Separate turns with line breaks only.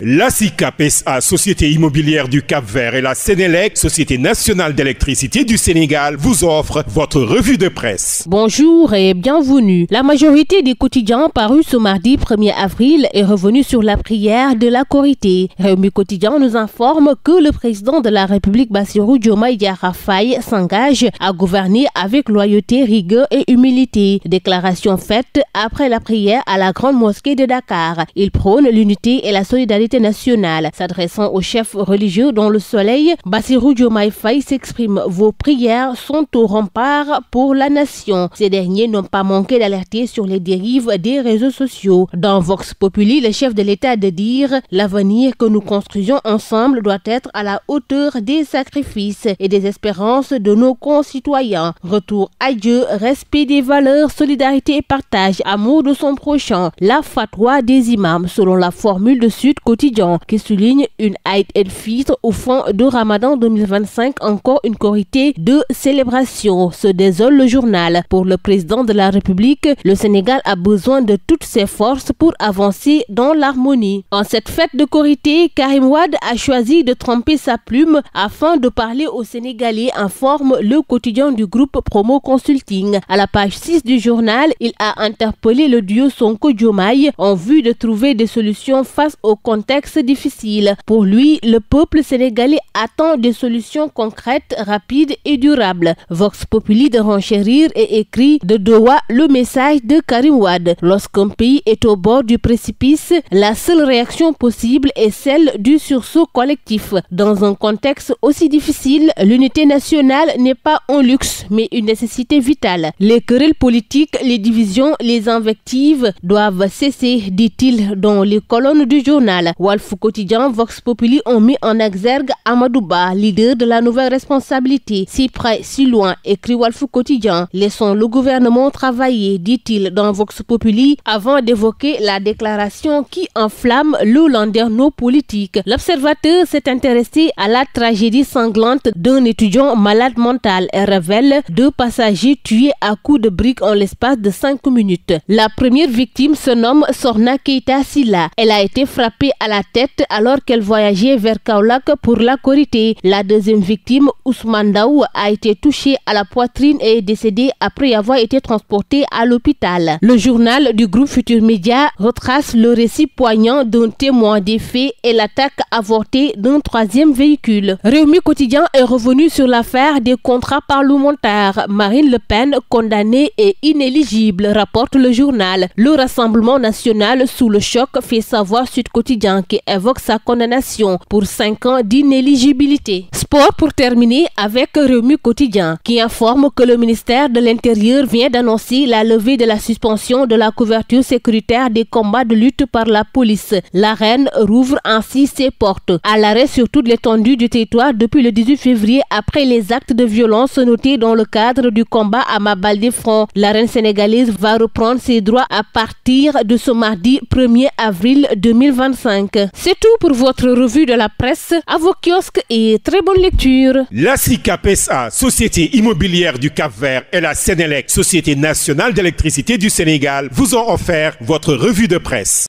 La SICAP SA, Société immobilière du Cap-Vert, et la Sénélec, Société nationale d'électricité du Sénégal, vous offrent votre revue de presse.
Bonjour et bienvenue. La majorité des quotidiens parus ce mardi 1er avril est revenue sur la prière de la Korité. Réumi Quotidien nous informe que le président de la République Bassirou Diomaye Diakhar Faye s'engage à gouverner avec loyauté, rigueur et humilité. Déclaration faite après la prière à la grande mosquée de Dakar. Il prône l'unité et la solidarité nationale. S'adressant aux chefs religieux dans le soleil, Bassirou Diomaye Faye s'exprime: vos prières sont au rempart pour la nation. Ces derniers n'ont pas manqué d'alerter sur les dérives des réseaux sociaux. Dans Vox Populi, le chef de l'État de dire: l'avenir que nous construisons ensemble doit être à la hauteur des sacrifices et des espérances de nos concitoyens. Retour à Dieu, respect des valeurs, solidarité et partage, amour de son prochain. La fatwa des imams selon la formule de Sud Quotidien qui souligne une Aïd el-Fitr au fond de Ramadan 2025, encore une Korité de célébration. Se désole le journal. Pour le président de la République, le Sénégal a besoin de toutes ses forces pour avancer dans l'harmonie. En cette fête de Korité, Karim Wade a choisi de tremper sa plume afin de parler aux Sénégalais, informe le quotidien du groupe Promo Consulting. À la page 6 du journal, il a interpellé le duo Sonko-Diomaye en vue de trouver des solutions face au contexte difficile. Pour lui, le peuple sénégalais attend des solutions concrètes, rapides et durables. Vox Populi de renchérir et écrit de Doha le message de Karim Wade. Lorsqu'un pays est au bord du précipice, la seule réaction possible est celle du sursaut collectif. Dans un contexte aussi difficile, l'unité nationale n'est pas un luxe, mais une nécessité vitale. Les querelles politiques, les divisions, les invectives doivent cesser, dit-il dans les colonnes du journal. Walf Quotidien, Vox Populi ont mis en exergue Amadou Ba, leader de la nouvelle responsabilité. Si près, si loin, écrit Walf Quotidien. Laissons le gouvernement travailler, dit-il dans Vox Populi, avant d'évoquer la déclaration qui enflamme le landerneau politique. L'Observateur s'est intéressé à la tragédie sanglante d'un étudiant malade mental et révèle 2 passagers tués à coups de briques en l'espace de 5 minutes. La première victime se nomme Sorna Keita Silla. Elle a été frappée à la tête alors qu'elle voyageait vers Kaolack pour la Korité. La deuxième victime, Ousmane Daou, a été touchée à la poitrine et est décédée après avoir été transportée à l'hôpital. Le journal du groupe Futur Média retrace le récit poignant d'un témoin des faits et l'attaque avortée d'un 3e véhicule. Réumi Quotidien est revenu sur l'affaire des contrats parlementaires. Marine Le Pen condamnée et inéligible, rapporte le journal. Le Rassemblement national sous le choc, fait savoir Sud Quotidien, qui évoque sa condamnation pour 5 ans d'inéligibilité. Sport pour terminer avec Réumi Quotidien qui informe que le ministère de l'Intérieur vient d'annoncer la levée de la suspension de la couverture sécuritaire des combats de lutte par la police. L'arène rouvre ainsi ses portes. À l'arrêt sur toute l'étendue du territoire depuis le 18 février après les actes de violence notés dans le cadre du combat à Mabaldé-Front. L'arène sénégalaise va reprendre ses droits à partir de ce mardi 1er avril 2025. C'est tout pour votre revue de la presse. À vos kiosques et très bonne lecture.
La SICAP SA, Société immobilière du Cap-Vert, et la Sénélec, Société nationale d'électricité du Sénégal, vous ont offert votre revue de presse.